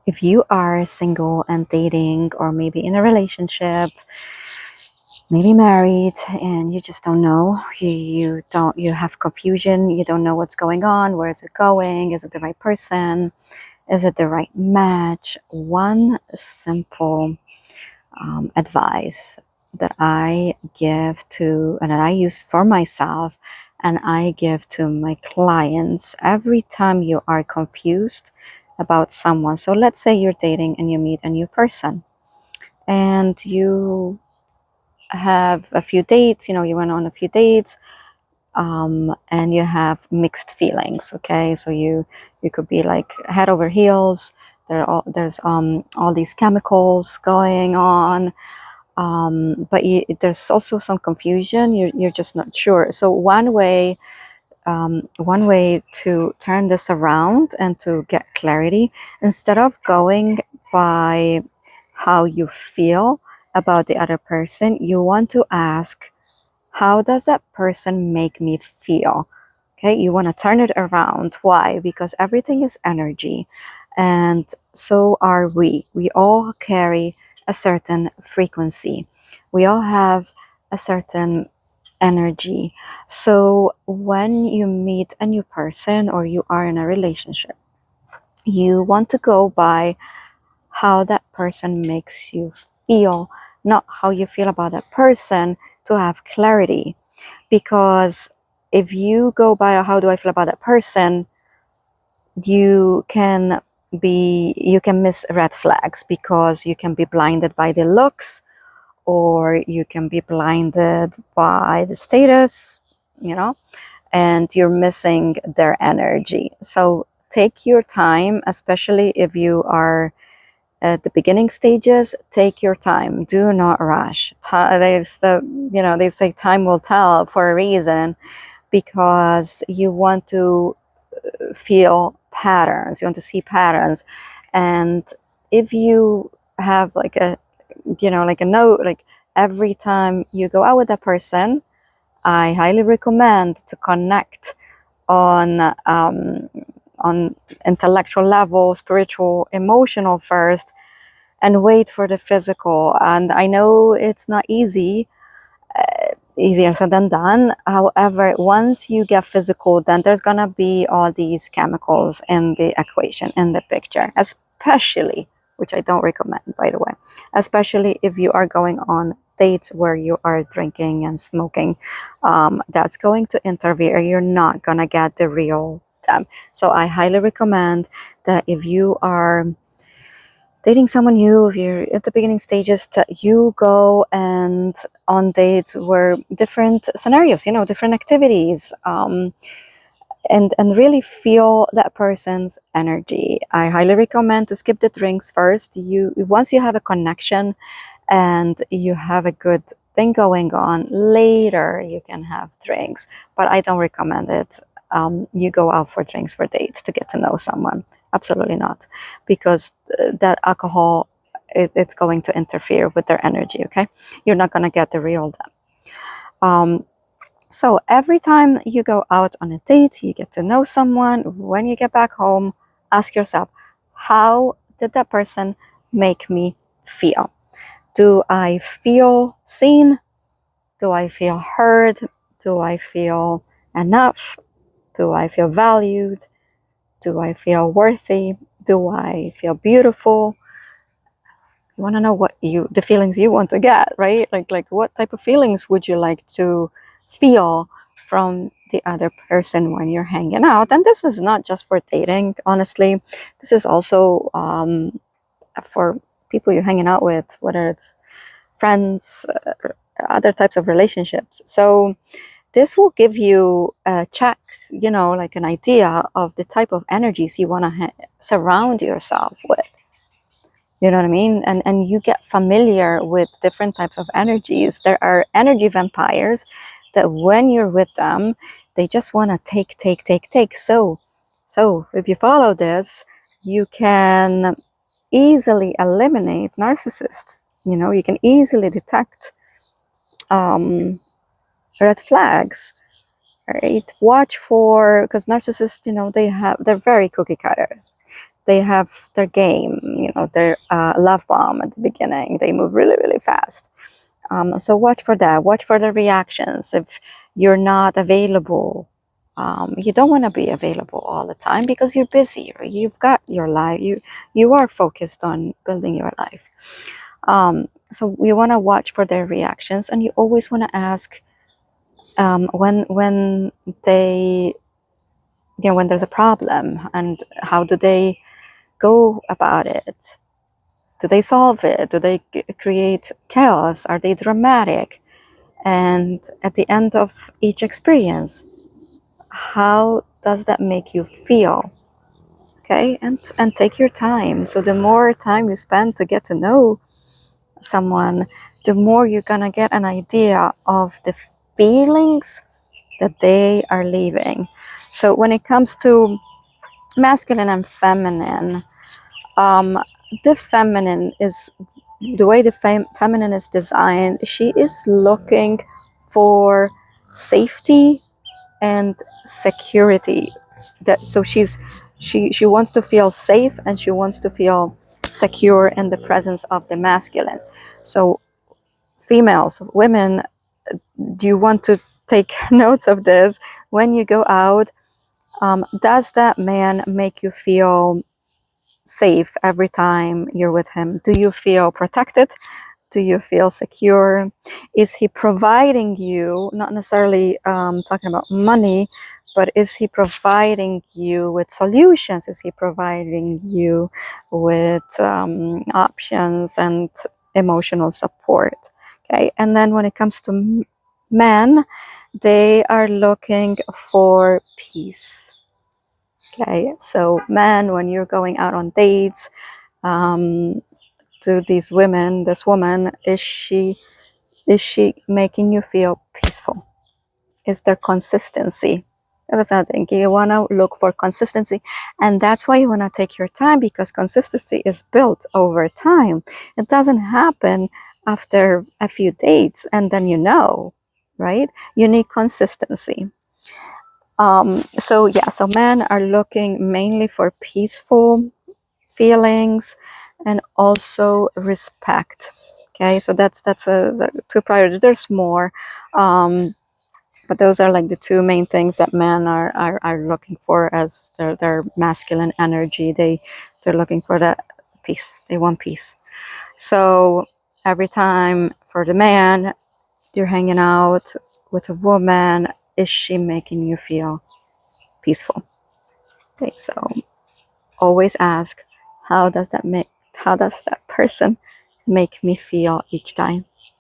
if you are single and dating, or maybe in a relationship, maybe married, and you just don't know, you have confusion, you don't know what's going on, where is it going, is it the right person, is it the right match? One simple advice that I give to, and that I use for myself, and I give to my clients every time you are confused about someone. So let's say you're dating and you meet a new person, and you have a few dates, you went on a few dates, and you have mixed feelings. Okay, so you could be like head over heels. There's all these chemicals going on, but there's also some confusion. You're just not sure. So one way to turn this around and to get clarity, instead of going by how you feel about the other person, you want to ask, how does that person make me feel? Okay, you want to turn it around. Why? Because everything is energy, and so are we. We all carry a certain frequency. We all have a certain energy. So when you meet a new person or you are in a relationship, you want to go by how that person makes you feel, not how you feel about that person, to have clarity. Because if you go by how do I feel about that person, you can miss red flags, because you can be blinded by the looks, or you can be blinded by the status, and you're missing their energy. So take your time, especially if you are at the beginning stages. Take your time, do not rush. They say time will tell for a reason, because you want to feel patterns, you want to see patterns. And if you have like a like a note, like every time you go out with a person, I highly recommend to connect on intellectual level, spiritual, emotional first, and wait for the physical. And I know it's not easier said than done. However, once you get physical, then there's gonna be all these chemicals in the equation, in the picture, especially, which I don't recommend, by the way, especially if you are going on dates where you are drinking and smoking. That's going to interfere. You're not gonna get the real them. So I highly recommend that if you are dating someone new, if you're at the beginning stages, that you go and on dates where different scenarios, different activities, and really feel that person's energy. I highly recommend to skip the drinks first. Once you have a connection and you have a good thing going on, later you can have drinks, but I don't recommend it. You go out for drinks for dates to get to know someone. Absolutely not, because that alcohol, it's going to interfere with their energy. Okay, you're not going to get the real them. So every time you go out on a date, you get to know someone. When you get back home, ask yourself, how did that person make me feel? Do I feel seen? Do I feel heard? Do I feel enough? Do I feel valued? Do I feel worthy? Do I feel beautiful? You want to know the feelings you want to get, right? Like what type of feelings would you like to feel from the other person when you're hanging out? And this is not just for dating, honestly. This is also for people you're hanging out with, whether it's friends, other types of relationships. So this will give you a check, like an idea of the type of energies you want to surround yourself with. You know what I mean? And you get familiar with different types of energies. There are energy vampires that when you're with them, they just want to take, take, take, take. So if you follow this, you can easily eliminate narcissists. You can easily detect red flags, right? Watch for, because narcissists, they're very cookie cutters. they have their game, their love bomb at the beginning. They move really, really fast. So watch for that. Watch for the reactions. If you're not available, you don't want to be available all the time because you're busy. Or you've got your life. You are focused on building your life. So you want to watch for their reactions, and you always want to ask when they, when there's a problem, and how do they go about it? Do they solve it? Do they create chaos? Are they dramatic? And at the end of each experience, how does that make you feel? Okay, and take your time. So the more time you spend to get to know someone, the more you're gonna get an idea of the feelings that they are leaving. So when it comes to masculine and feminine, the feminine is the way the feminine is designed. She is looking for safety and security. She wants to feel safe, and she wants to feel secure in the presence of the masculine. So females, women, do you want to take notes of this when you go out? Does that man make you feel safe every time you're with him? Do you feel protected? Do you feel secure? Is he providing you, not necessarily talking about money, but is he providing you with solutions? Is he providing you with options and emotional support? Okay, and then when it comes to men, they are looking for peace. Okay, so men, when you're going out on dates, to these women, this woman, is she making you feel peaceful? Is there consistency? That's another thing. You want to look for consistency, and that's why you want to take your time, because consistency is built over time. It doesn't happen after a few dates and then right? You need consistency. So men are looking mainly for peaceful feelings and also respect. Okay, so that's the two priorities. There's more, but those are like the two main things that men are looking for as their masculine energy. They're looking for that peace. They want peace. So every time for the man, you're hanging out with a woman, is she making you feel peaceful? Okay, so always ask, how does that person make me feel each time?